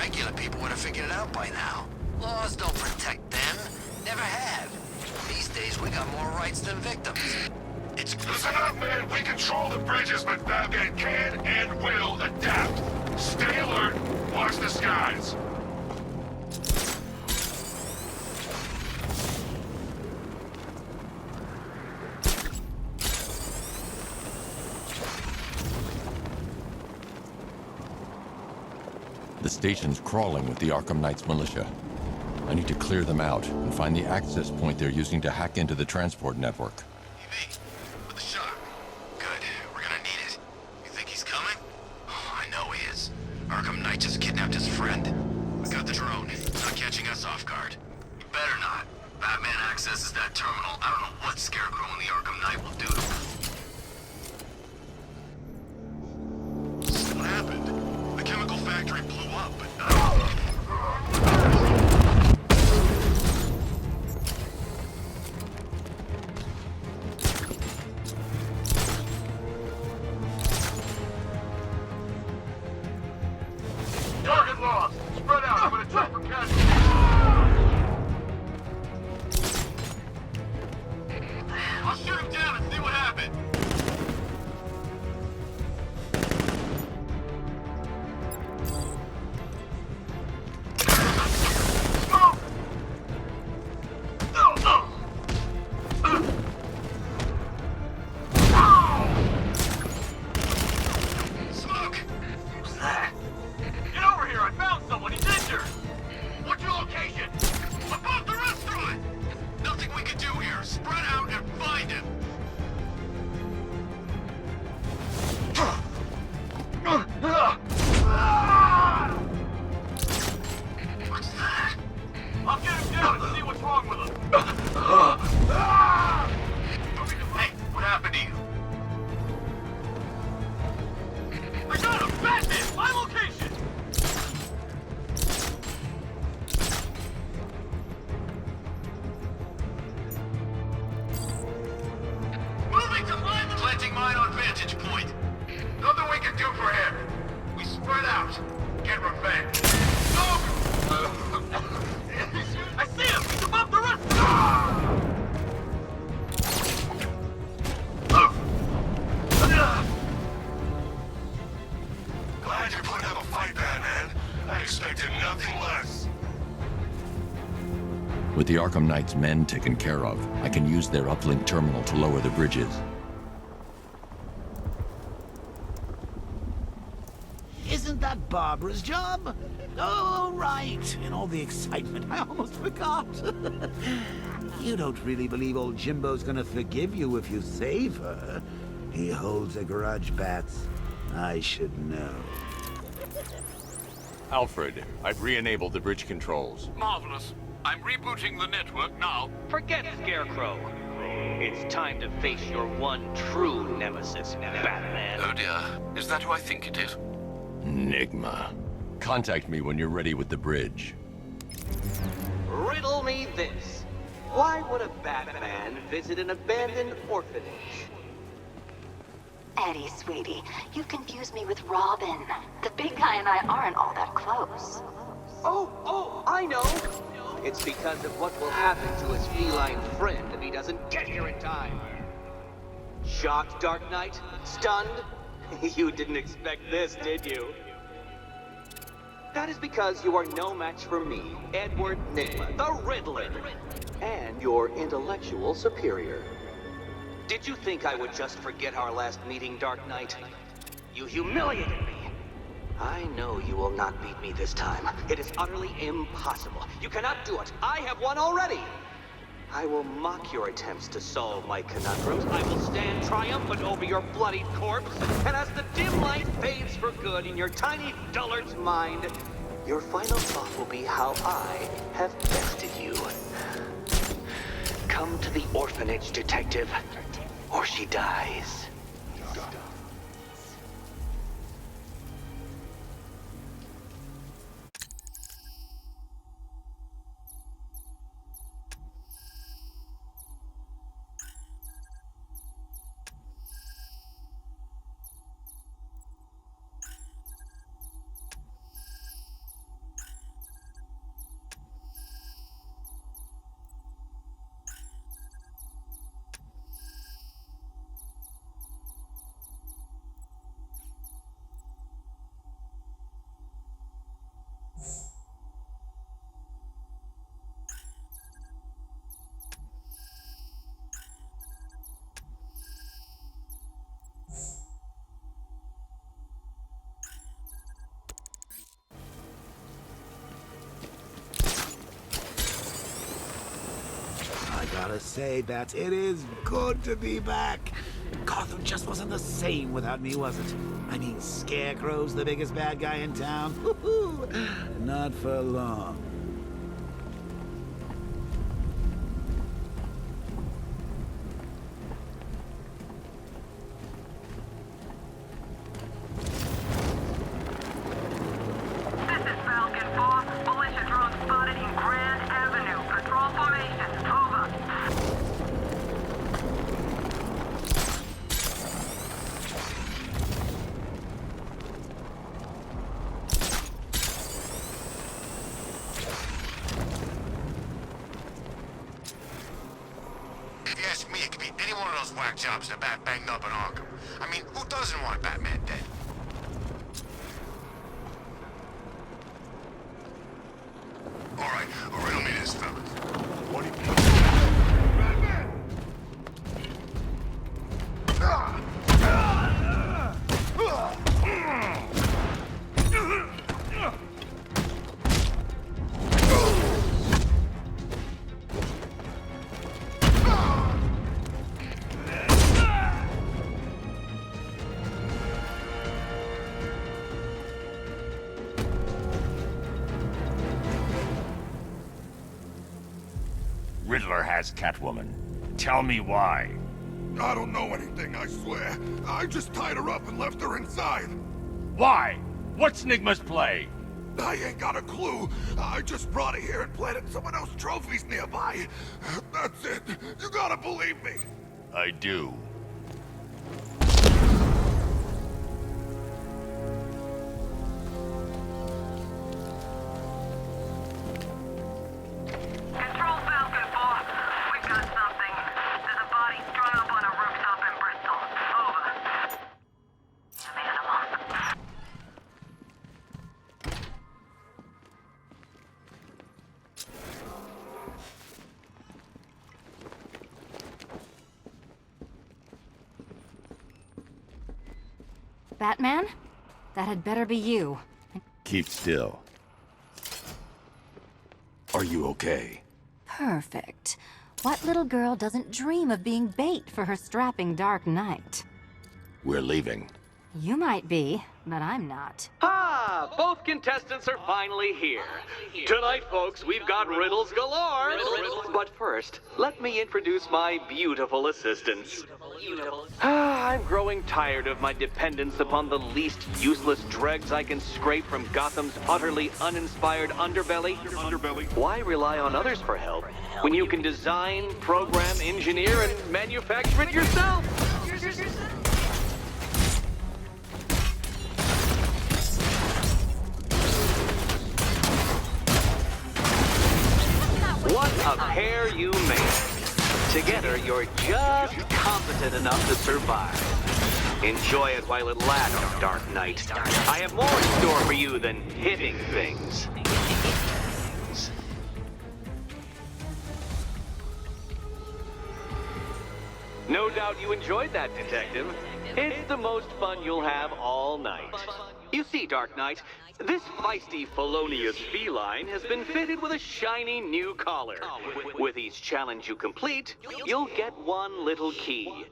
Regular people would have figured it out by now. Laws don't protect them. Never have. These days, we got more rights than victims. It's... Listen up, man. We control the bridges, but Batman can and will adapt. Stay alert. Watch the skies. The station's crawling with the Arkham Knight's militia. I need to clear them out and find the access point they're using to hack into the transport network. TV, with the shock. Good, we're gonna need it. You think he's coming? Oh, I know he is. Arkham Knight just kidnapped his friend. We got the drone. It's not catching us off guard. You better not. Batman accesses that terminal. I don't know what Scarecrow and the Arkham Knight will do to him. What happened? The chemical factory blew up, but... Target lost. Spread out. I'm gonna check for casualties. I'll shoot him down and see what happened. Smoke! Who's that? Get over here! I found someone! He's injured! What's your location? Above the restaurant! Nothing we can do here. Spread out and find him! What's that? I'll get him down and see what's wrong with him! Hey, what happened to you? I got him! Batman! My location! Moving to mine! Planting mine on vantage point. Nothing we can do for him. We spread out. Get revenge. No! I see him! He's above the rest! Glad you're putting up a fight, Batman. I expected nothing less. With the Arkham Knight's men taken care of, I can use their uplink terminal to lower the bridges. Isn't that Barbara's job? Oh, right. In all the excitement, I almost forgot. You don't really believe old Jimbo's gonna forgive you if you save her. He holds a grudge, Bats. I should know. Alfred, I've re-enabled the bridge controls. Marvelous. I'm rebooting the network now. Forget Scarecrow. It's time to face your one true nemesis, Batman. Oh dear. Is that who I think it is? Enigma. Contact me when you're ready with the bridge. Riddle me this. Why would a Batman visit an abandoned orphanage? Eddie, sweetie, you confused me with Robin. The big guy and I aren't all that close. Oh, I know. It's because of what will happen to his feline friend if he doesn't get here in time. Shocked, Dark Knight? Stunned? You didn't expect this, did you? That is because you are no match for me, Edward Nygma, the Riddler, and your intellectual superior. Did you think I would just forget our last meeting, Dark Knight? You humiliated me. I know you will not beat me this time. It is utterly impossible. You cannot do it. I have won already. I will mock your attempts to solve my conundrums. I will stand triumphant over your bloodied corpse. And as the dim light fades for good in your tiny dullard's mind, your final thought will be how I have bested you. Come to the orphanage, detective, or she dies. gotta say, Bats, it is good to be back. Gotham just wasn't the same without me, was it? I mean, Scarecrow's the biggest bad guy in town. Not for long. This is Falcon 4. Militia drone spotted in Grand Avenue. Patrol formation. Over. If you ask me, it could be any one of those whack jobs that Bat banged up in Arkham. I mean, who doesn't want Batman dead? All right, riddle me this, fellas. What do you... Batman! Riddler has Catwoman. Tell me why. I don't know anything, I swear. I just tied her up and left her inside. Why? What's Nigma's play? I ain't got a clue. I just brought her here and planted someone else's trophies nearby. That's it. You gotta believe me. I do. Control Falcon 4. We've got something. There's a body strung up on a rooftop in Bristol. Over. The animal. Batman? That had better be you. Keep still. Are you okay? Perfect. What little girl doesn't dream of being bait for her strapping Dark Knight? We're leaving. You might be, but I'm not. Ah, both contestants are finally here. Tonight, folks, we've got riddles galore. But first, let me introduce my beautiful assistants. I'm growing tired of my dependence upon the least useless dregs I can scrape from Gotham's utterly uninspired underbelly. Why rely on others for help when you can design, program, engineer, and manufacture it yourself? What a pair you make. Together, you're just competent enough to survive. Enjoy it while it lasts, Dark Knight. I have more in store for you than hitting things. No doubt you enjoyed that, Detective. It's the most fun you'll have all night. You see, Dark Knight, this feisty, felonious feline has been fitted with a shiny new collar. With each challenge you complete, you'll get one little key.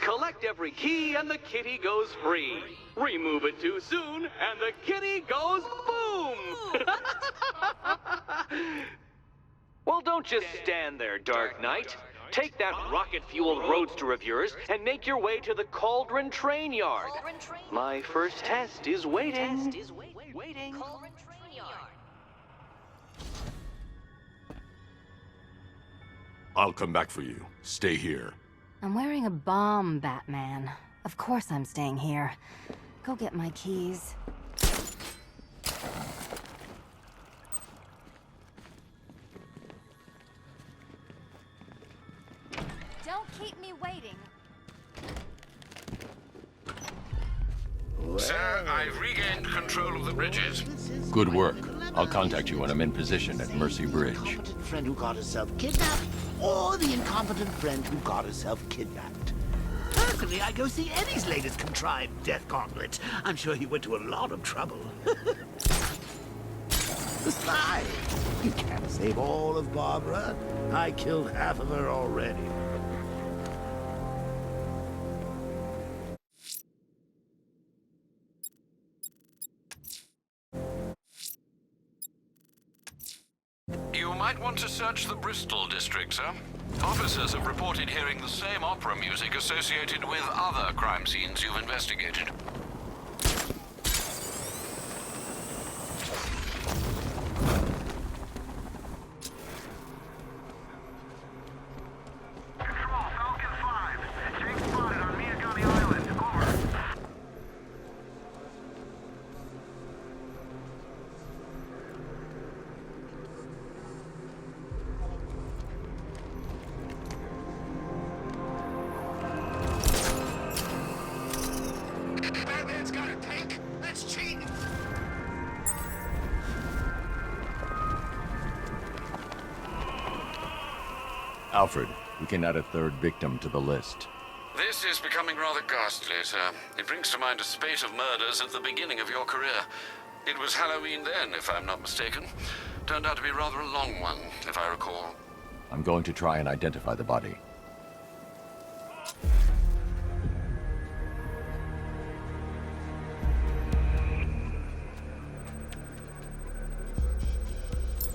Collect every key and the kitty goes free. Remove it too soon and the kitty goes boom! Well, don't just stand there, Dark Knight. Take that rocket-fueled roadster of yours and make your way to the Cauldron Train Yard. My first test is waiting. I'll come back for you. Stay here. I'm wearing a bomb, Batman. Of course I'm staying here. Go get my keys. Don't keep me waiting. Sir, I've regained control of the bridges. Good work. I'll contact you when I'm in position at Mercy Bridge. Incompetent friend who got herself kidnapped, or the incompetent friend who got herself kidnapped. Personally, I'd go see Eddie's latest contrived death gauntlet. I'm sure he went to a lot of trouble. Besides, Why? You can't save all of Barbara. I killed half of her already. You might want to search the Bristol district, sir. Officers have reported hearing the same opera music associated with other crime scenes you've investigated. Control, Falcon 5. Jake spotted on Miagani Island. Over. Batman's got a tank? That's cheating! Alfred, we can add a third victim to the list. This is becoming rather ghastly, sir. It brings to mind a spate of murders at the beginning of your career. It was Halloween then, if I'm not mistaken. Turned out to be rather a long one, if I recall. I'm going to try and identify the body.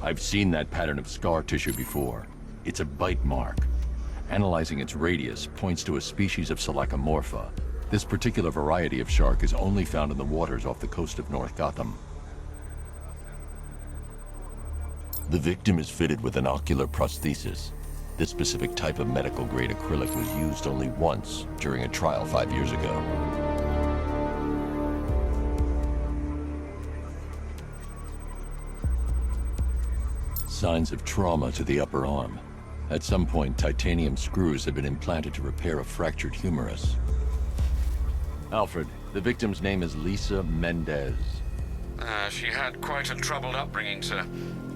I've seen that pattern of scar tissue before. It's a bite mark. Analyzing its radius points to a species of Selachomorpha. This particular variety of shark is only found in the waters off the coast of North Gotham. The victim is fitted with an ocular prosthesis. This specific type of medical-grade acrylic was used only once during a trial 5 years ago. Signs of trauma to the upper arm. At some point, titanium screws have been implanted to repair a fractured humerus. Alfred, the victim's name is Lisa Mendez. She had quite a troubled upbringing, sir.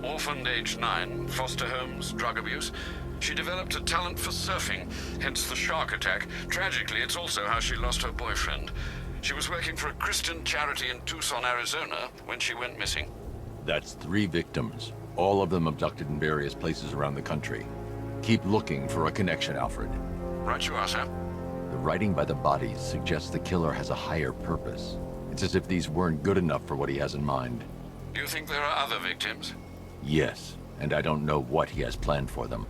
Orphaned aged 9, foster homes, drug abuse. She developed a talent for surfing, hence the shark attack. Tragically, it's also how she lost her boyfriend. She was working for a Christian charity in Tucson, Arizona, when she went missing. That's 3 victims, all of them abducted in various places around the country. Keep looking for a connection, Alfred. Right you are, sir. The writing by the bodies suggests the killer has a higher purpose. It's as if these weren't good enough for what he has in mind. Do you think there are other victims? Yes, and I don't know what he has planned for them.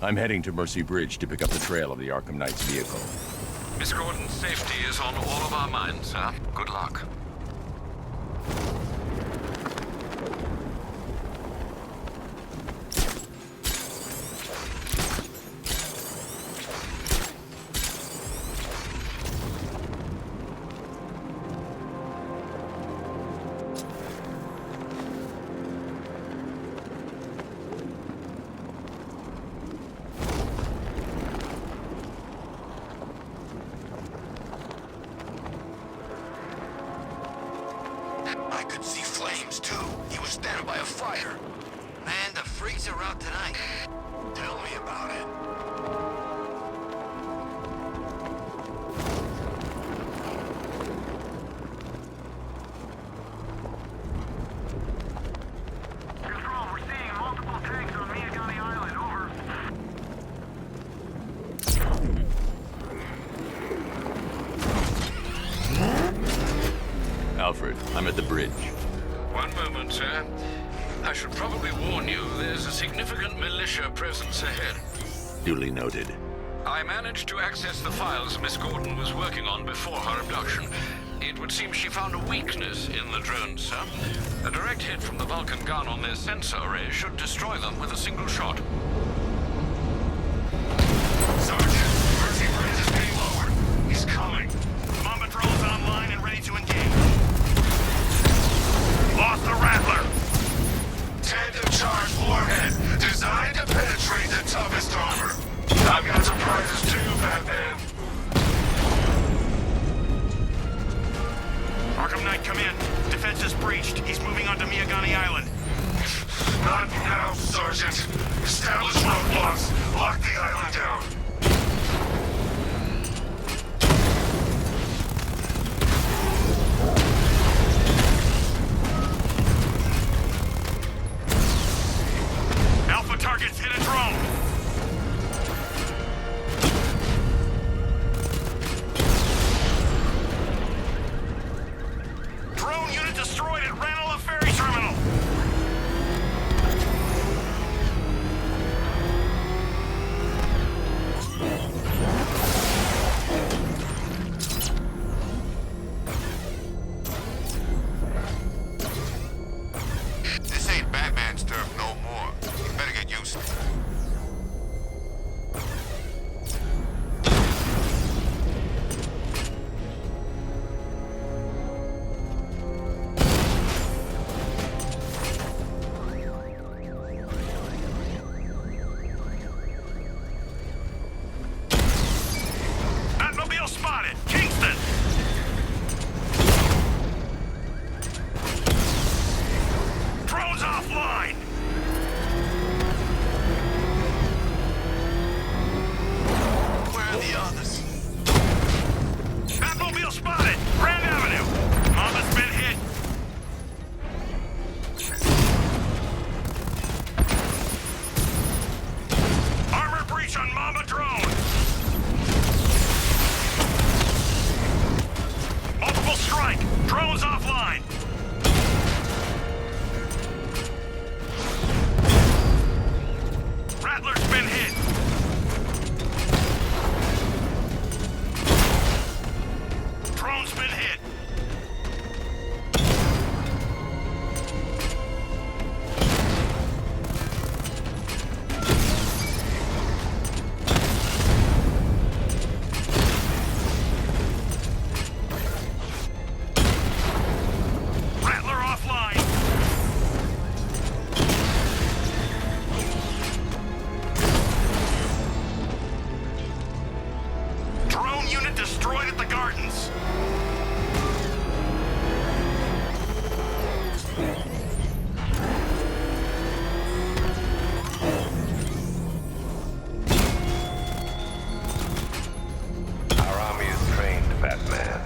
I'm heading to Mercy Bridge to pick up the trail of the Arkham Knight's vehicle. Miss Gordon's safety is on all of our minds, sir. Good luck. I could see flames, too. He was standing by a fire. Man, the freaks are out tonight. Tell me about it. Control, we're seeing multiple tanks on Miagani Island. Over. Alfred, I'm at the bridge. One moment, sir. I should probably warn you, there's a significant militia presence ahead. Duly noted. I managed to access the files Miss Gordon was working on before her abduction. It would seem she found a weakness in the drones, sir. A direct hit from the Vulcan gun on their sensor array should destroy them with a single shot. Sergeant, Mercy Bridge is being lowered. He's coming. Mamba drones online and ready to engage. Lost the Rattler. Tandem charge warhead, designed to penetrate the toughest armor. I've got surprises too, Batman. Arkham Knight, come in. Defense is breached. He's moving onto Miagani Island. Not now, Sergeant. Establish roadblocks. Lock the island down. destroyed at the gardens. Our army is trained, Batman.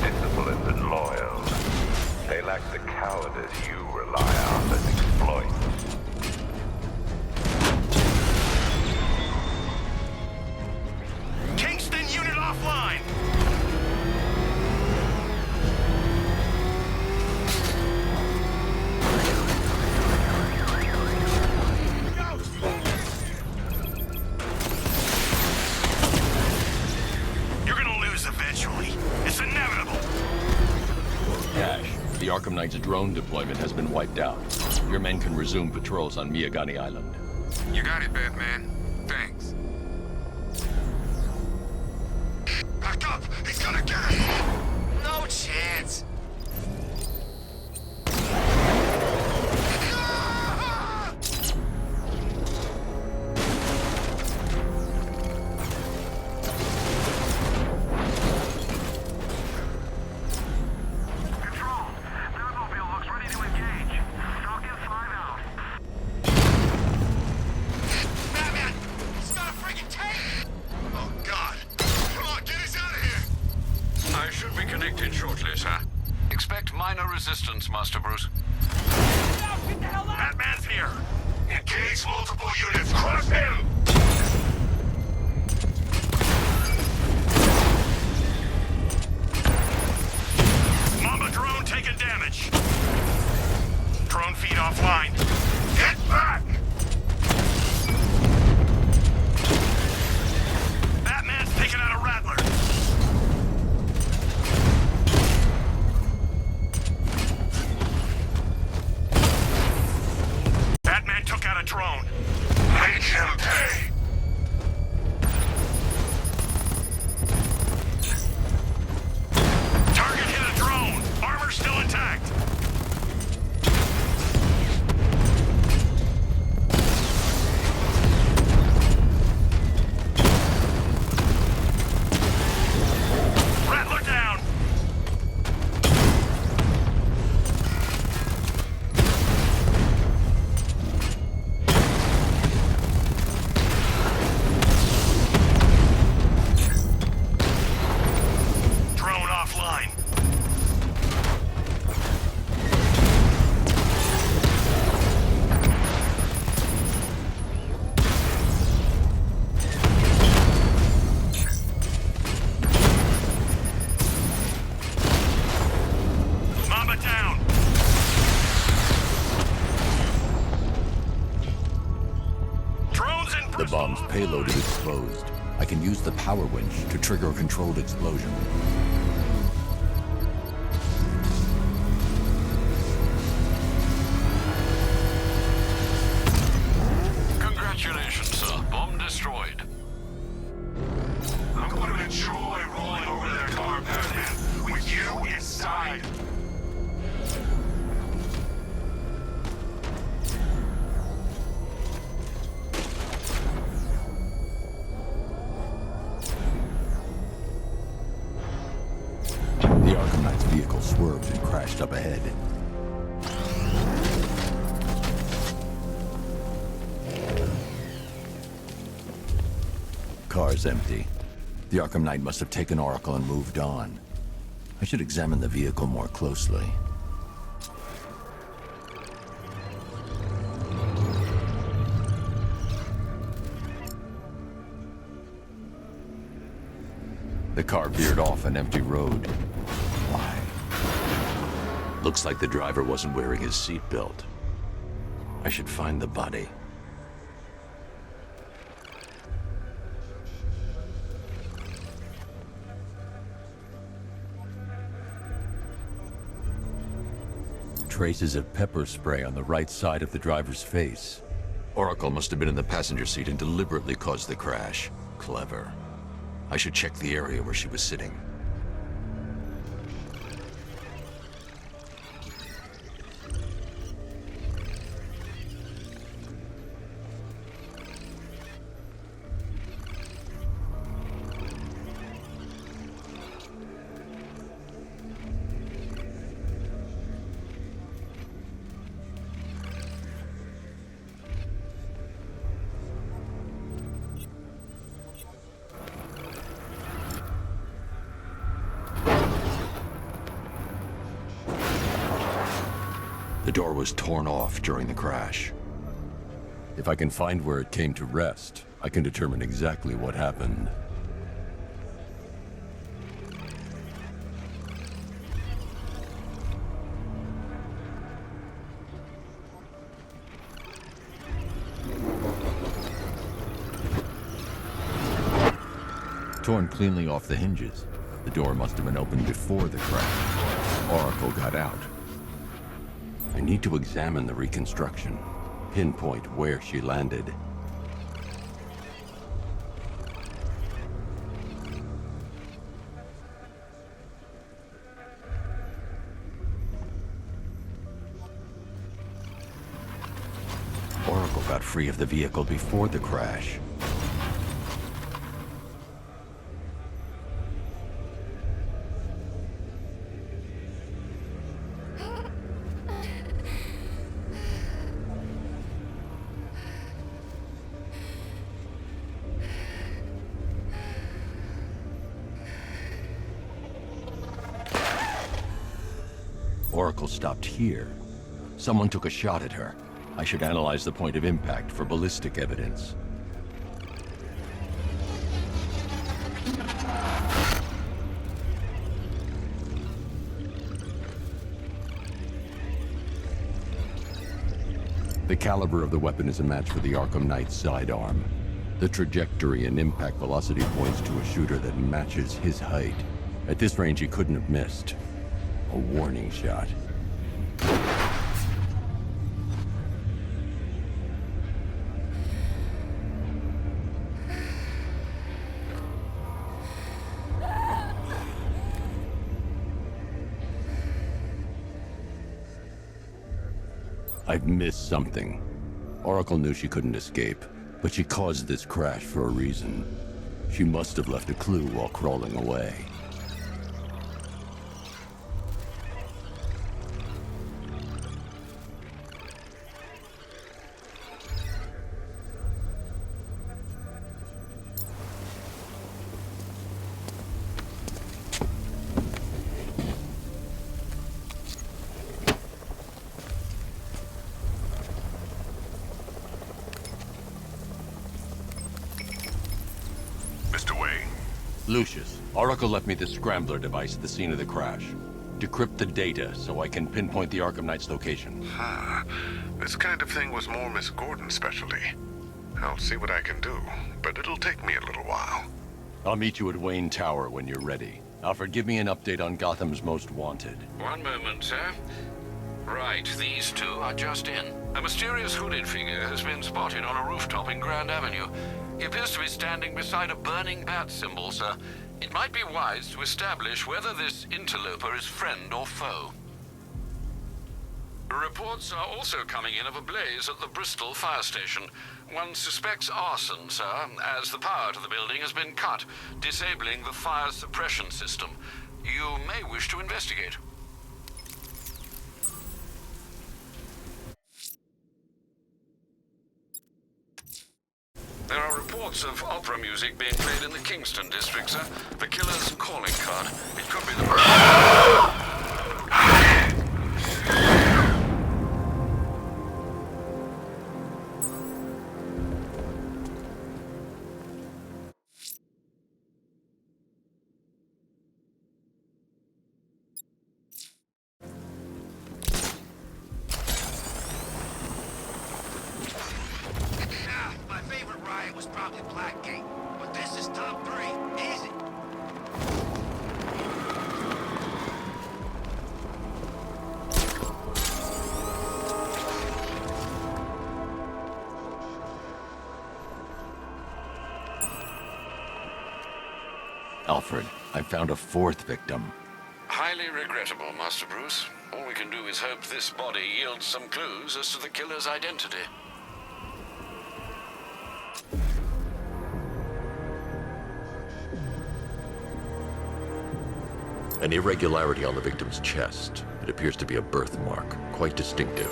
Disciplined and loyal. They lack the cowardice you rely on and exploit. Kingston unit offline. You're gonna lose eventually. It's inevitable. Cash, the Arkham Knight's drone deployment has been wiped out. Your men can resume patrols on Miyagani Island. You got it, Batman. Thanks. Back up! He's gonna get us! No chance! Control! Batmobile looks ready to engage. Falcon 5 out. Batman! He's got a friggin' tank! Oh, God. Come on, get us out of here! I should be connected shortly, sir. Expect minor resistance, Master Bruce. Batman's here! Engage multiple units! Crush him! Mamba drone taking damage. Drone feed offline. Get back! Batman's taking out a Rattler. Batman took out a drone. Make him pay! Target hit a drone. Armor still intact. Rattler down. Drone offline. Mamba down. Drones in The Bristol. bomb's payload is exposed. I can use the power winch to trigger a controlled explosion. Congratulations, sir. Bomb destroyed. I'm going to enjoy rolling over their car, Batman, with you inside. The Arkham Knight's vehicle swerved and crashed up ahead. Car's empty. The Arkham Knight must have taken Oracle and moved on. I should examine the vehicle more closely. The car veered off an empty road. Why? Looks like the driver wasn't wearing his seatbelt. I should find the body. Traces of pepper spray on the right side of the driver's face. Oracle must have been in the passenger seat and deliberately caused the crash. Clever. I should check the area where she was sitting. The door was torn off during the crash. If I can find where it came to rest, I can determine exactly what happened. Torn cleanly off the hinges. The door must have been opened before the crash. Oracle got out. I need to examine the reconstruction, pinpoint where she landed. Oracle got free of the vehicle before the crash. Oracle stopped here. Someone took a shot at her. I should analyze the point of impact for ballistic evidence. The caliber of the weapon is a match for the Arkham Knight's sidearm. The trajectory and impact velocity points to a shooter that matches his height. At this range, he couldn't have missed. A warning shot. I've missed something. Oracle knew she couldn't escape, but she caused this crash for a reason. She must have left a clue while crawling away. Lucius, Oracle left me the scrambler device at the scene of the crash. Decrypt the data so I can pinpoint the Arkham Knight's location. This kind of thing was more Miss Gordon's specialty. I'll see what I can do, but it'll take me a little while. I'll meet you at Wayne Tower when you're ready. Alfred, give me an update on Gotham's Most Wanted. One moment, sir. Right, these two are just in. A mysterious hooded figure has been spotted on a rooftop in Grand Avenue. He appears to be standing beside a burning bat symbol, sir. It might be wise to establish whether this interloper is friend or foe. Reports are also coming in of a blaze at the Bristol fire station. One suspects arson, sir, as the power to the building has been cut, disabling the fire suppression system. You may wish to investigate. There are reports of opera music being played in the Kingston district, sir. The killer's calling card. It could be the... Alfred, I found a fourth victim. Highly regrettable, Master Bruce. All we can do is hope this body yields some clues as to the killer's identity. An irregularity on the victim's chest. It appears to be a birthmark, quite distinctive.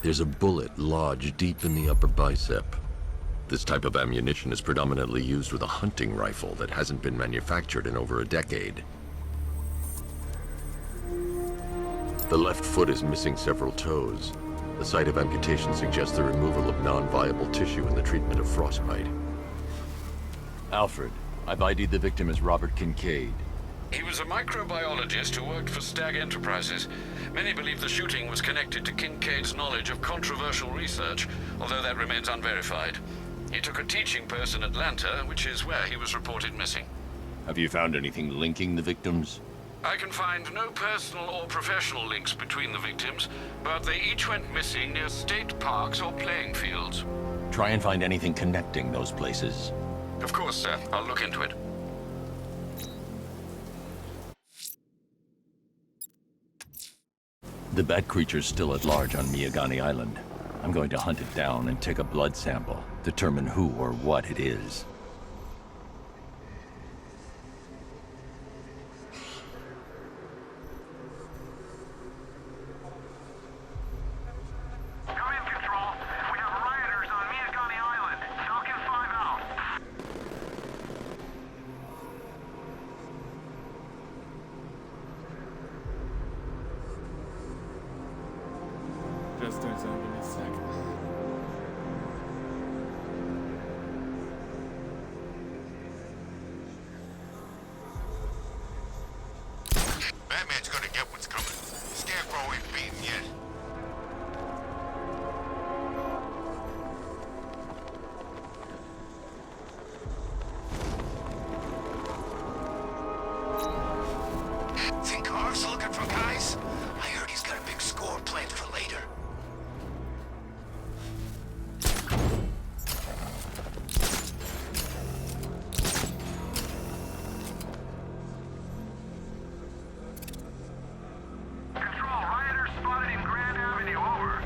There's a bullet lodged deep in the upper bicep. This type of ammunition is predominantly used with a hunting rifle that hasn't been manufactured in over a decade. The left foot is missing several toes. The site of amputation suggests the removal of non-viable tissue in the treatment of frostbite. Alfred, I've ID'd the victim as Robert Kincaid. He was a microbiologist who worked for Stag Enterprises. Many believe the shooting was connected to Kincaid's knowledge of controversial research, although that remains unverified. He took a teaching post in Atlanta, which is where he was reported missing. Have you found anything linking the victims? I can find no personal or professional links between the victims, but they each went missing near state parks or playing fields. Try and find anything connecting those places. Of course, sir. I'll look into it. The bat creature's still at large on Miyagani Island. I'm going to hunt it down and take a blood sample, determine who or what it is. Come in, Control. We have rioters on Miyagani Island. Falcon 5 out. Just doing something, give me a second. Batman's gonna get what's coming. Scarecrow ain't beaten yet. Think Ark's looking for guys? I heard he's got a big score planned for later. Control, rioters spotted in Grand Avenue. Over.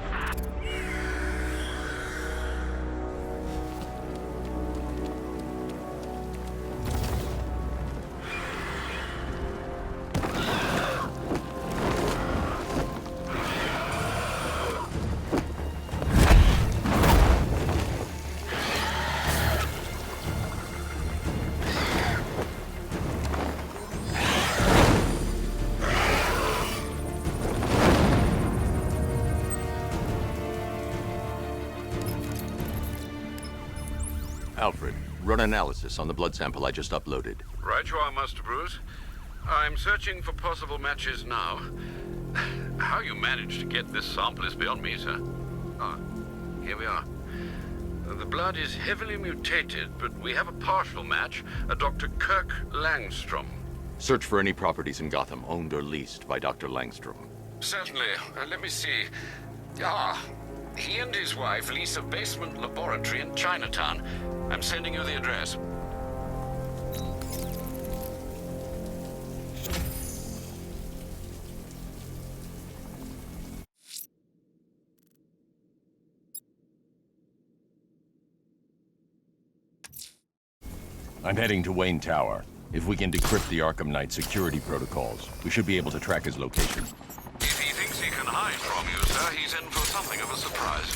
Alfred, run analysis on the blood sample I just uploaded. Right you are, Master Bruce. I'm searching for possible matches now. How you managed to get this sample is beyond me, sir. Ah, here we are. The blood is heavily mutated, but we have a partial match, a Dr. Kirk Langstrom. Search for any properties in Gotham owned or leased by Dr. Langstrom. Certainly. Let me see. Ah, he and his wife lease a basement laboratory in Chinatown. I'm sending you the address. I'm heading to Wayne Tower. If we can decrypt the Arkham Knight security protocols, we should be able to track his location. If he thinks he can hide from you, sir, he's in for something of a surprise.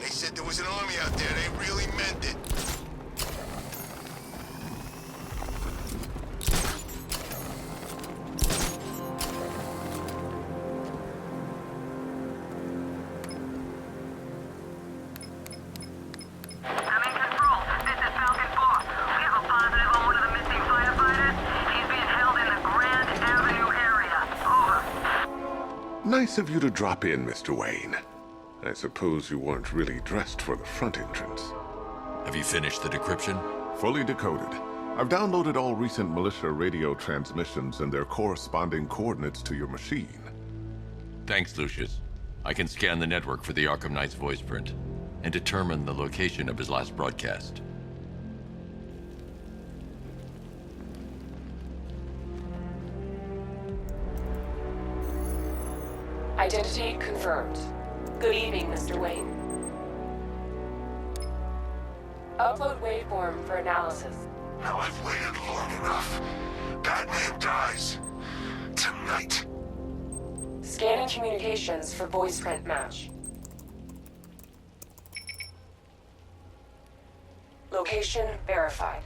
They said there was an army out there. They really meant it. I'm in control. This is Falcon 4. We have a positive on one of the missing firefighters. He's being held in the Grand Avenue area. Over. Nice of you to drop in, Mr. Wayne. I suppose you weren't really dressed for the front entrance. Have you finished the decryption? Fully decoded. I've downloaded all recent militia radio transmissions and their corresponding coordinates to your machine. Thanks, Lucius. I can scan the network for the Arkham Knight's voice print and determine the location of his last broadcast. Identity confirmed. Good evening, Mr. Wayne. Upload waveform for analysis. Now I've waited long enough. Batman dies. Tonight. Scanning communications for voice print match. Location verified.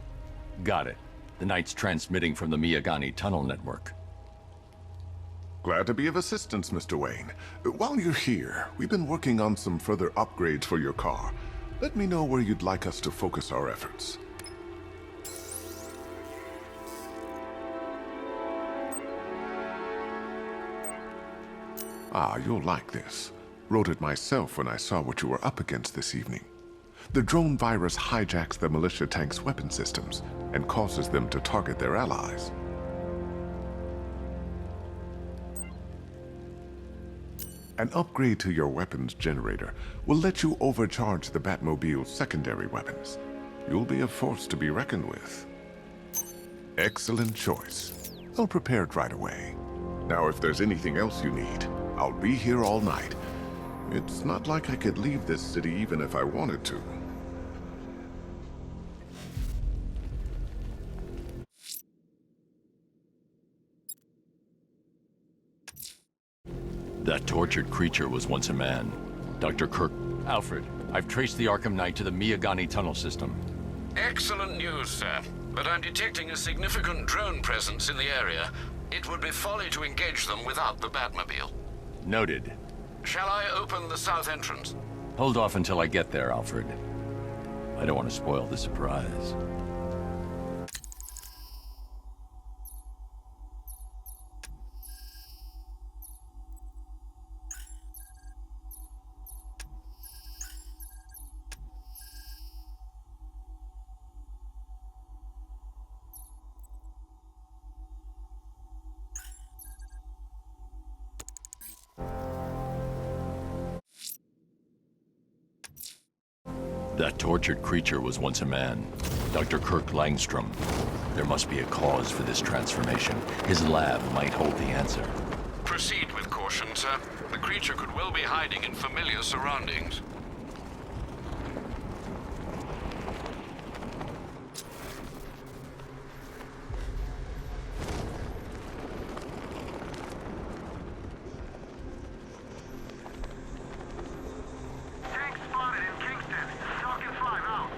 Got it. The Knight's transmitting from the Miyagani tunnel network. Glad to be of assistance, Mr. Wayne. While you're here, we've been working on some further upgrades for your car. Let me know where you'd like us to focus our efforts. Ah, you'll like this. Wrote it myself when I saw what you were up against this evening. The drone virus hijacks the militia tank's weapon systems and causes them to target their allies. An upgrade to your weapons generator will let you overcharge the Batmobile's secondary weapons. You'll be a force to be reckoned with. Excellent choice. I'll prepare it right away. Now, if there's anything else you need, I'll be here all night. It's not like I could leave this city even if I wanted to. That tortured creature was once a man. Dr. Kirk... Alfred, I've traced the Arkham Knight to the Miyagani tunnel system. Excellent news, sir. But I'm detecting a significant drone presence in the area. It would be folly to engage them without the Batmobile. Noted. Shall I open the south entrance? Hold off until I get there, Alfred. I don't want to spoil the surprise. That tortured creature was once a man. Dr. Kirk Langstrom. There must be a cause for this transformation. His lab might hold the answer. Proceed with caution, sir. The creature could well be hiding in familiar surroundings. Tank spotted in Kingston. Talking 5 out.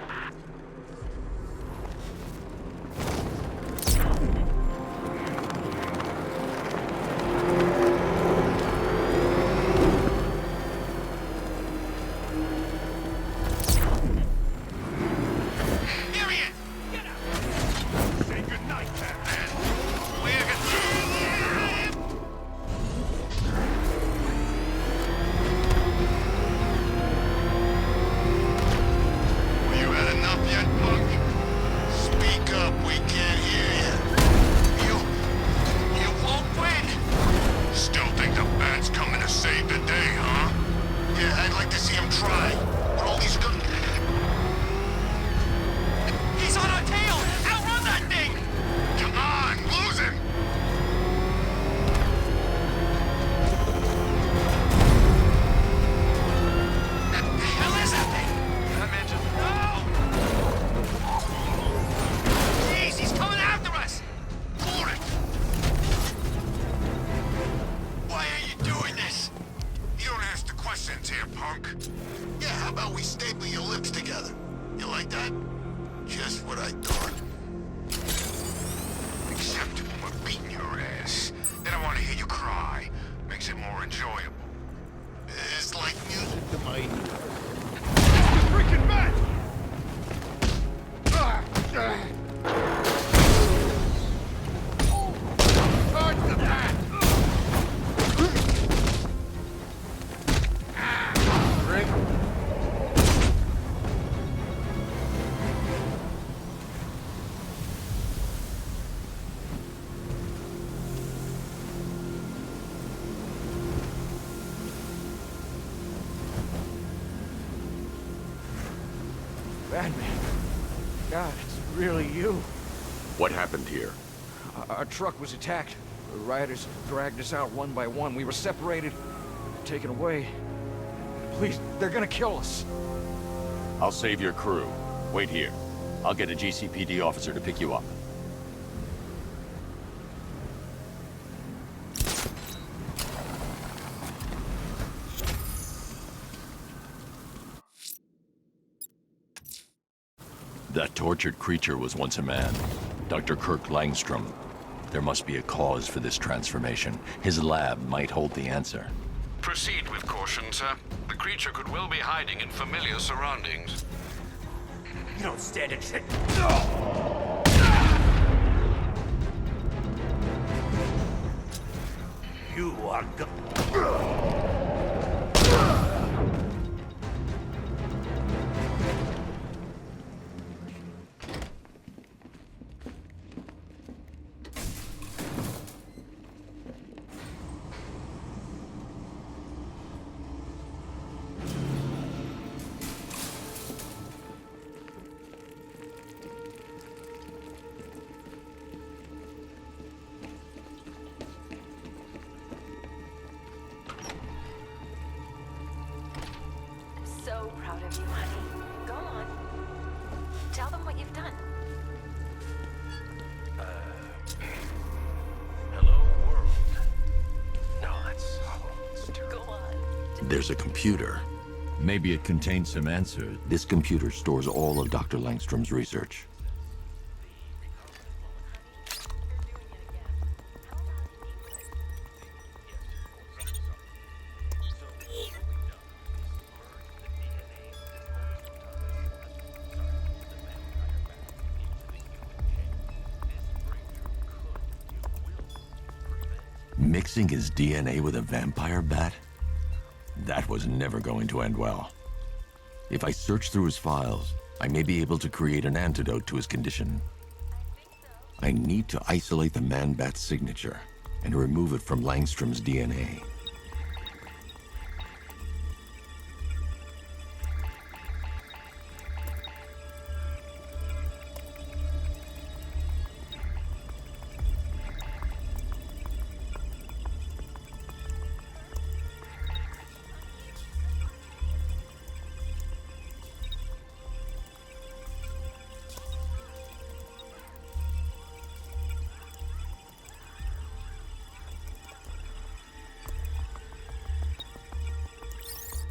Here he is! Get out! Say goodnight, Batman. We're gonna... Well, you had enough yet, punk? Speak up, we can't hear you. You won't win! Still think the Bat's coming to save the day, huh? Yeah, I'd like to see him try. But all these guns... He's on our tail! Outrun that thing! Come on, lose him! What the hell is that thing? That man just... No! Jeez, he's coming after us! Board it! Why are you doing this? You don't ask the questions here, punk. Yeah, how about we staple your lips together? You like that? Just what I thought. Except when we're beating your ass. Then I want to hear you cry. Makes it more enjoyable. It's like music to my ears. The freaking bat! Charge the bat! Rick? Batman. God, it's really you. What happened here? Our truck was attacked. The rioters dragged us out one by one. We were separated, taken away. Please, they're gonna kill us. I'll save your crew. Wait here. I'll get a GCPD officer to pick you up. That tortured creature was once a man. Dr. Kirk Langstrom. There must be a cause for this transformation. His lab might hold the answer. Proceed with caution, sir. The creature could well be hiding in familiar surroundings. You don't stand a chance. You are So proud of you, honey. Go on. Tell them what you've done. Hello, world. No, that's terrible. Go on. There's a computer. Maybe it contains some answers. This computer stores all of Dr. Langstrom's research. Mixing his DNA with a vampire bat? That was never going to end well. If I search through his files, I may be able to create an antidote to his condition. I need to isolate the man-bat's signature and remove it from Langstrom's DNA.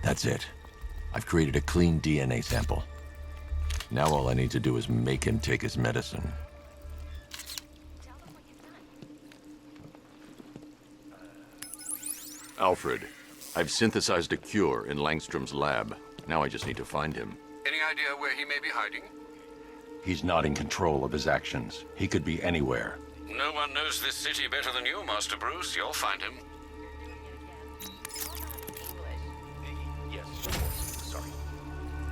That's it. I've created a clean DNA sample. Now all I need to do is make him take his medicine. Alfred, I've synthesized a cure in Langstrom's lab. Now I just need to find him. Any idea where he may be hiding? He's not in control of his actions. He could be anywhere. No one knows this city better than you, Master Bruce. You'll find him. Yes, of course. Sorry.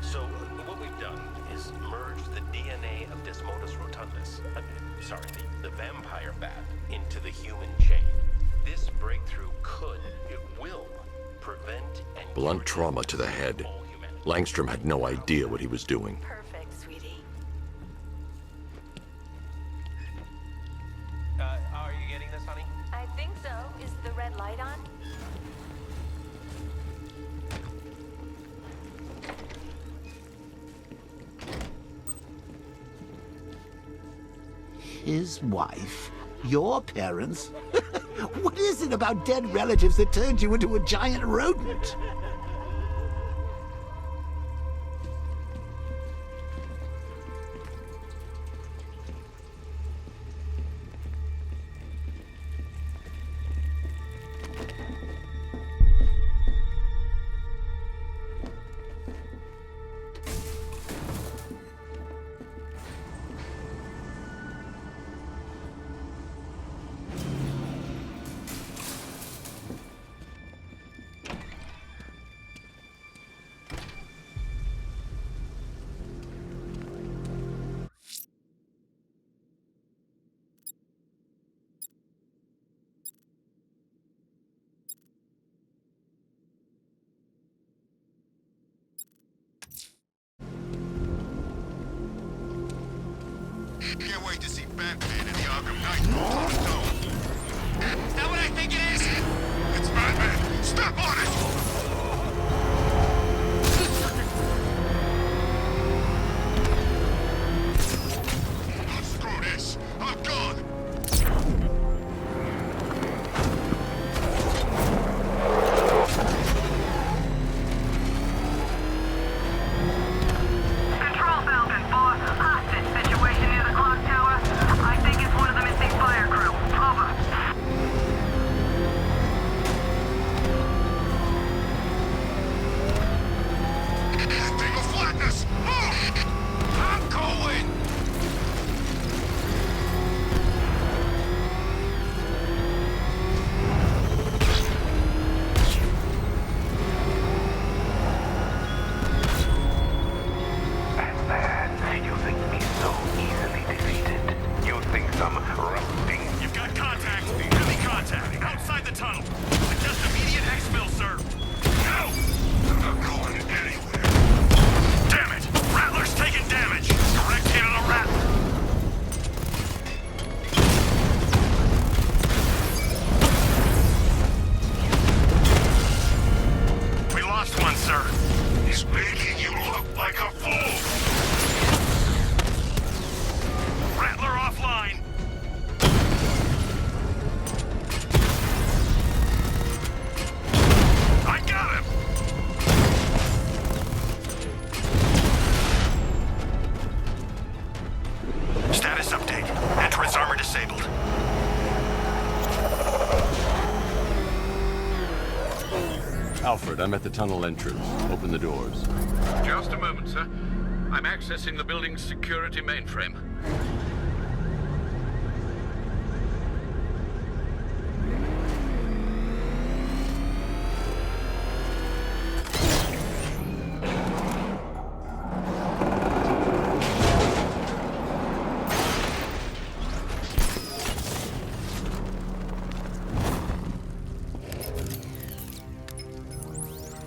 So, what we've done is merge the DNA of Desmodus rotundus, the vampire bat, into the human chain. This breakthrough it will prevent and Blunt trauma to the head. Langstrom had no idea what he was doing. Perfect, sweetie. Are you getting this, honey? I think so. Is the red light on? His wife? Your parents? What is it about dead relatives that turned you into a giant rodent? Can't wait to see Batman and the Arkham Knight toe to toe. Is that what I think it is? It's Batman! Step on it! Oh, screw this! I'm gone! Control Falcon 4, hostage. tunnel. Suggest immediate exfil, sir. No! I'm not going anywhere. Damn it! Rattler's taking damage! Direct hit on a Rattler! We lost one, sir. He's making you look like a fool! Rattler offline! I got him! Status update. Entrance armor disabled. Alfred, I'm at the tunnel entrance. Open the doors. Just a moment, sir. I'm accessing the building's security mainframe.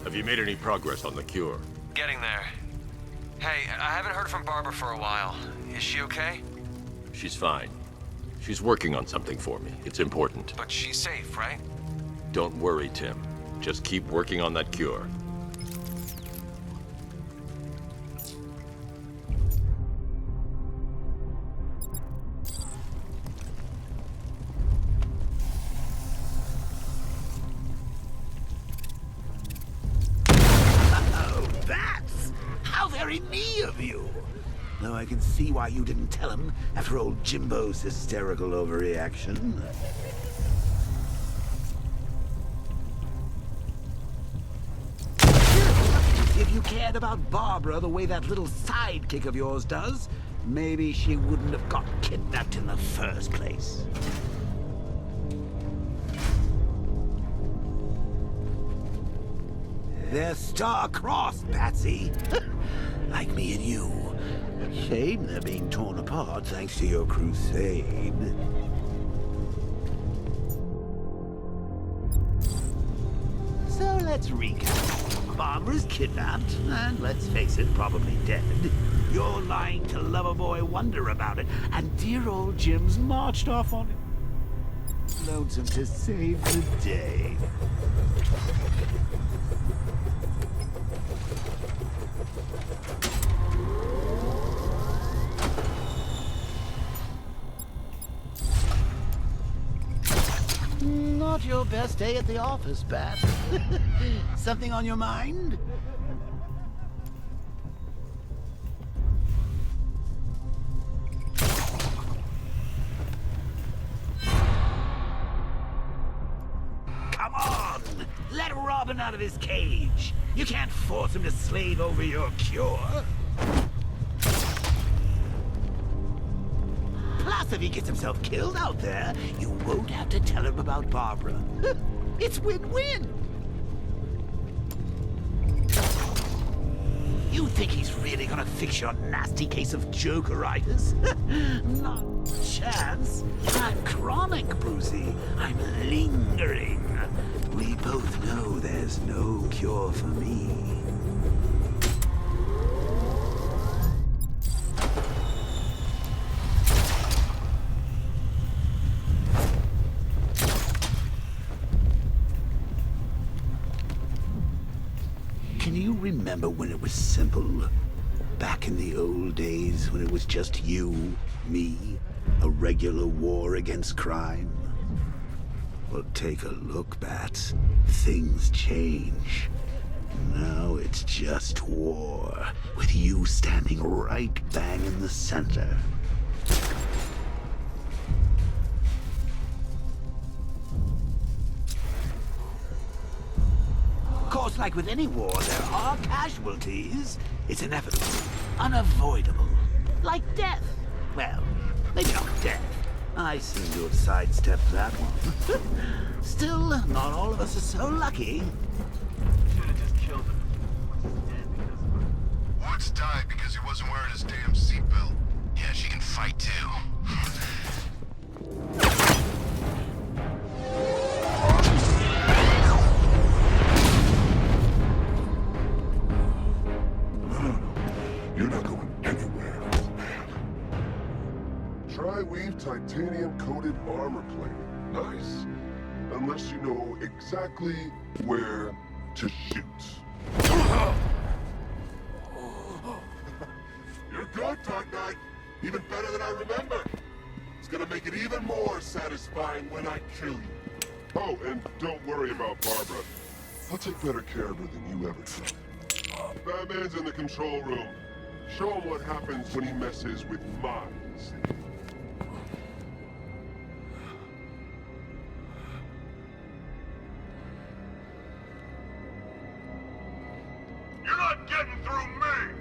Have you made any progress on the cure? Getting there. Hey, I haven't heard from Barbara for a while. Is she okay? She's fine. She's working on something for me. It's important. But she's safe, right? Don't worry, Tim. Just keep working on that cure. Very me of you. Though I can see why you didn't tell him after old Jimbo's hysterical overreaction. If you cared about Barbara the way that little sidekick of yours does, maybe she wouldn't have got kidnapped in the first place. They're star-crossed, Patsy. Like me and you. Shame they're being torn apart thanks to your crusade. So let's recap. Barbara's kidnapped, and let's face it, probably dead. You're lying to Loverboy Wonder about it, and dear old Jim's marched off on it. Lonesome to save the day. Not your best day at the office, Bat. Something on your mind? Come on! Let Robin out of his cage! You can't force him to slave over your cure! Plus, if he gets himself killed out there, you won't have to tell him about Barbara. It's win-win! You think he's really gonna fix your nasty case of jokeritis? Not a chance. I'm chronic, Brucey. I'm lingering. We both know there's no cure for me. Can you remember when it was simple? Back in the old days when it was just you, me, a regular war against crime? Well, take a look, Bats. Things change. Now it's just war, with you standing right bang in the center. Of course, like with any war, there are casualties. It's inevitable, unavoidable. Like death. Well, maybe not death. I seem to have sidestepped that one. Still, not all of us are so lucky. Should have just killed him. Woods died because he wasn't wearing his damn seatbelt. Yeah, she can fight too. armor plating. Nice. Unless you know exactly where to shoot. You're good, Dark Knight. Even better than I remember. It's gonna make it even more satisfying when I kill you. Oh, and don't worry about Barbara. I'll take better care of her than you ever did. Batman's in the control room. Show him what happens when he messes with minds. You're not getting through me!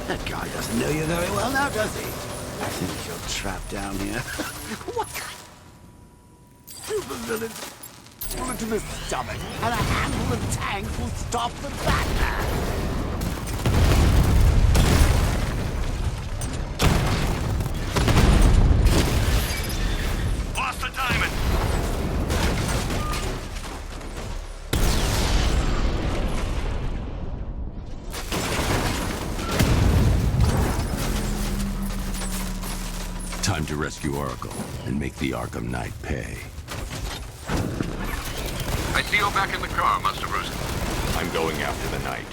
That guy doesn't know you very well now, does he? I think you're trapped down here. What kind of supervillain? Bullet to the stomach, and a handful of tanks will stop the Batman. Lost the diamond! Time to rescue Oracle and make the Arkham Knight pay. I see you're back in the car, Master Bruce. I'm going after the Knight.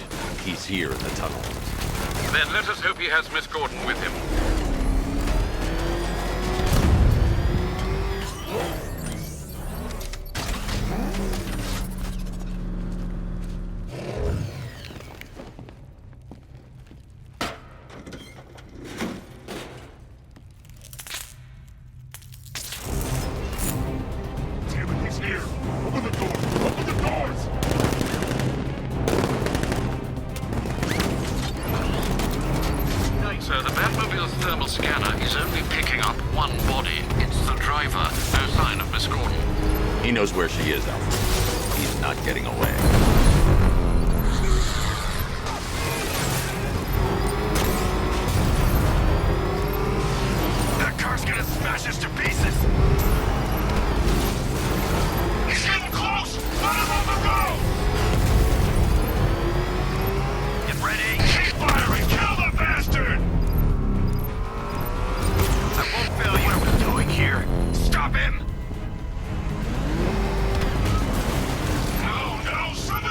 He's here in the tunnel. Then let us hope he has Miss Gordon with him. Sir, the Batmobile's thermal scanner is only picking up one body. It's the driver. No sign of Miss Gordon. He knows where she is, Alfred. He's not getting away. That car's gonna smash us to pieces! He's getting close! Let him on the go! Get ready! Keep firing! Kill the bastard! I won't fail you. What are we doing here? Stop him! No, no, son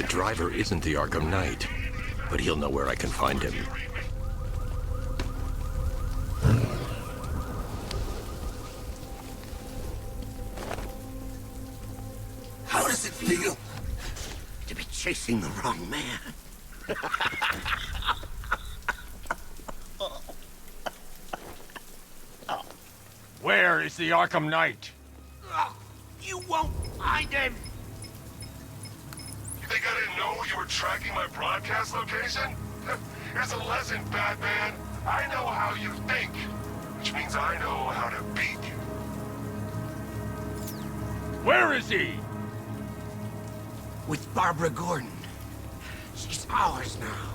driver isn't the Arkham Knight, but he'll know where I can find him. How does it feel to be chasing the wrong man? Where is the Arkham Knight? You won't find him! You think I didn't know you were tracking my broadcast location? Here's a lesson, Batman. I know how you think, which means I know how to beat you. Where is he? With Barbara Gordon. She's ours now.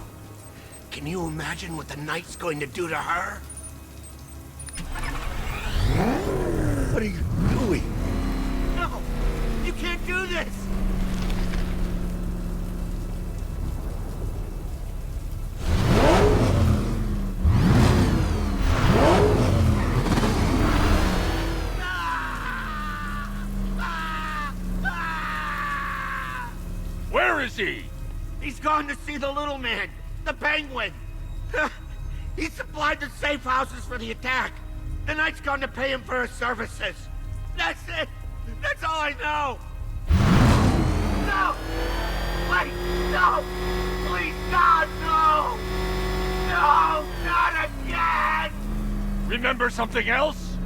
Can you imagine what the Knight's going to do to her? What are you doing? No! You can't do this! Where is he? He's gone to see the little man, the Penguin. He supplied the safe houses for the attack. The Knight's gone to pay him for his services. That's it. That's all I know. No! Wait! No! Please, God, no! No! Not again! Remember something else?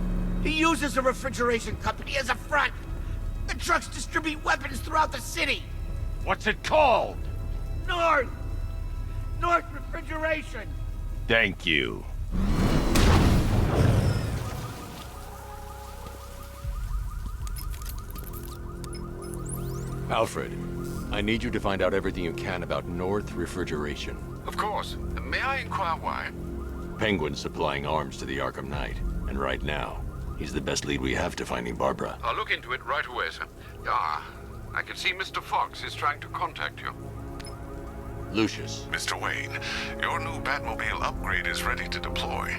He uses a refrigeration company as a front. The trucks distribute weapons throughout the city. What's it called? North Refrigeration. Thank you. Alfred, I need you to find out everything you can about North Refrigeration. Of course. May I inquire why? Penguin's supplying arms to the Arkham Knight, and right now, he's the best lead we have to finding Barbara. I'll look into it right away, sir. Ah, I can see Mr. Fox is trying to contact you. Lucius. Mr. Wayne, your new Batmobile upgrade is ready to deploy.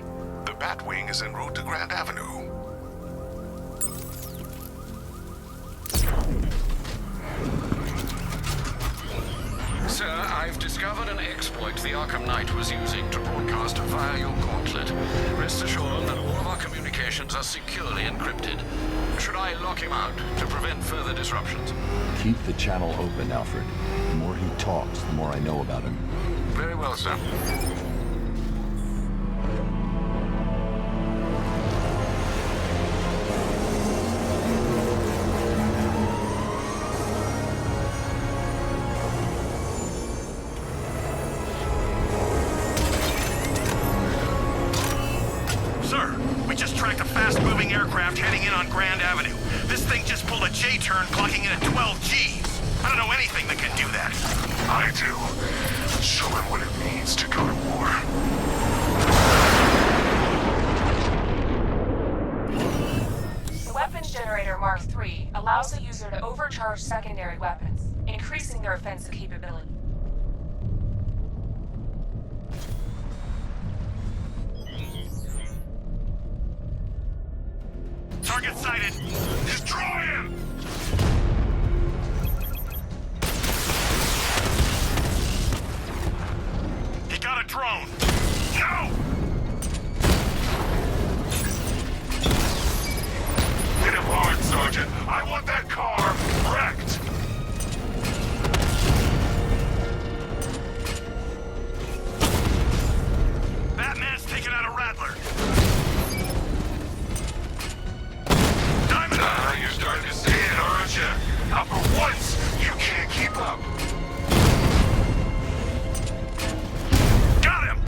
The Batwing is en route to Grand Avenue. Sir, I've discovered an exploit the Arkham Knight was using to broadcast via your gauntlet. Rest assured that all of our communications are securely encrypted. Should I lock him out to prevent further disruptions? Keep the channel open, Alfred. The more he talks, the more I know about him. Very well, sir. Sir, we just tracked a fast-moving aircraft heading in on Grand Avenue. This thing just pulled a J-turn, clocking in at 12 Gs. I don't know anything that can do that. I do. Show him what it means to go to war. The weapons generator Mark III allows the user to overcharge secondary weapons, increasing their offensive capability. Target sighted. Destroy him! He got a drone. No! Hit him hard, Sergeant. I want that car wrecked. Batman's taking out a Rattler. You're starting to see it, aren't you? Now for once, you can't keep up. Got him!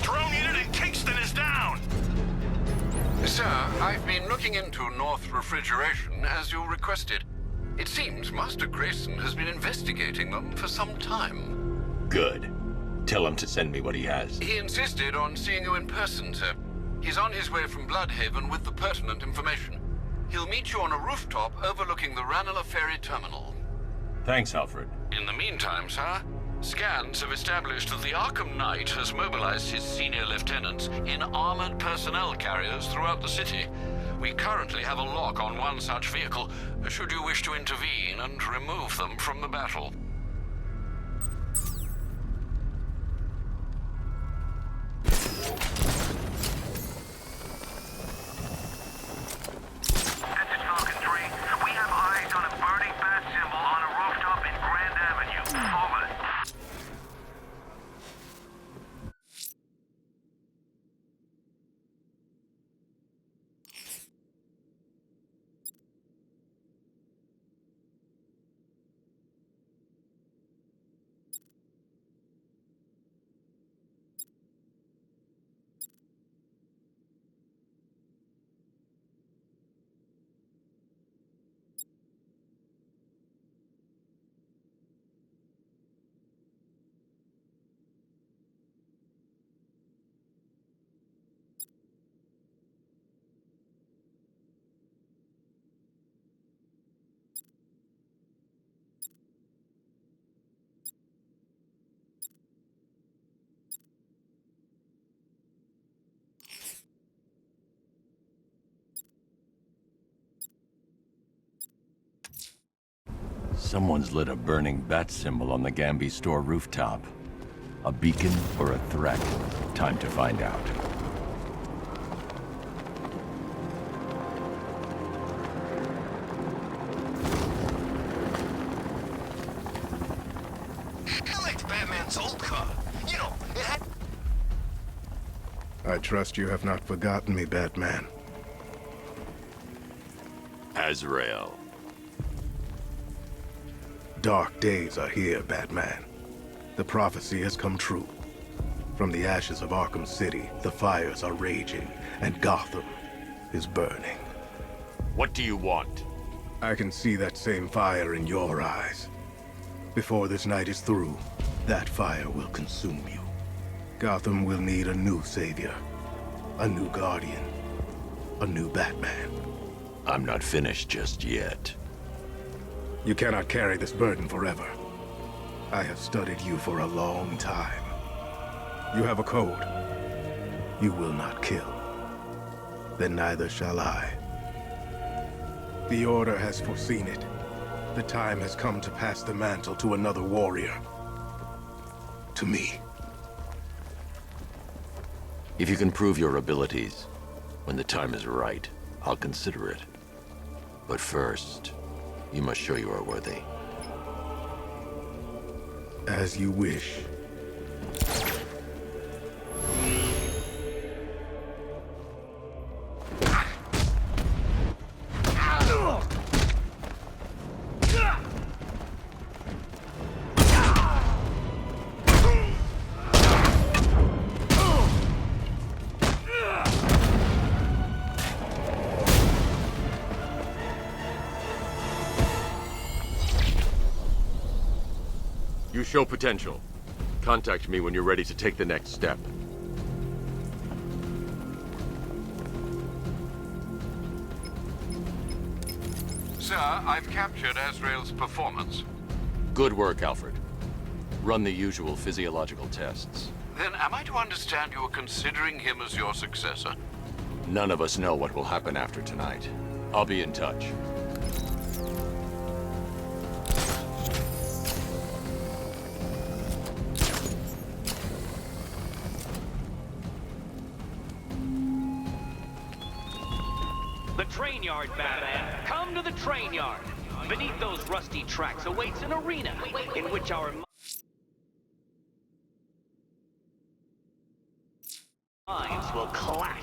Drone unit in Kingston is down. Sir, I've been looking into North Refrigeration as you requested. It seems Master Grayson has been investigating them for some time. Good. Tell him to send me what he has. He insisted on seeing you in person, sir. He's on his way from Bloodhaven with the pertinent information. He'll meet you on a rooftop overlooking the Ranelagh Ferry Terminal. Thanks, Alfred. In the meantime, sir, scans have established that the Arkham Knight has mobilized his senior lieutenants in armored personnel carriers throughout the city. We currently have a lock on one such vehicle, should you wish to intervene and remove them from the battle. We have eyes on a burning bat symbol on a rooftop in Grand Avenue. Over. Someone's lit a burning bat symbol on the Gambi store rooftop. A beacon or a threat? Time to find out. I liked Batman's old car. You know, it had... I trust you have not forgotten me, Batman. Azrael. Dark days are here, Batman. The prophecy has come true. From the ashes of Arkham City, the fires are raging, and Gotham is burning. What do you want? I can see that same fire in your eyes. Before this night is through, that fire will consume you. Gotham will need a new savior, a new guardian, a new Batman. I'm not finished just yet. You cannot carry this burden forever. I have studied you for a long time. You have a code. You will not kill. Then neither shall I. The Order has foreseen it. The time has come to pass the mantle to another warrior. To me. If you can prove your abilities, when the time is right, I'll consider it. But first, you must show you are worthy. As you wish. You show potential. Contact me when you're ready to take the next step. Sir, I've captured Azrael's performance. Good work, Alfred. Run the usual physiological tests. Then am I to understand you are considering him as your successor? None of us know what will happen after tonight. I'll be in touch. The train yard, Batman. Come to the train yard. Beneath those rusty tracks awaits an arena in which our minds will clash.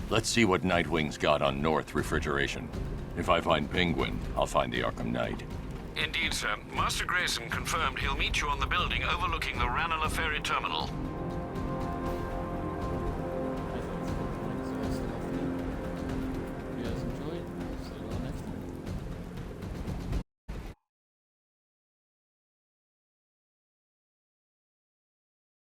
Let's see what Nightwing's got on North refrigeration. If I find Penguin, I'll find the Arkham Knight. Indeed, sir. Master Grayson confirmed he'll meet you on the building overlooking the Ranelagh Ferry Terminal.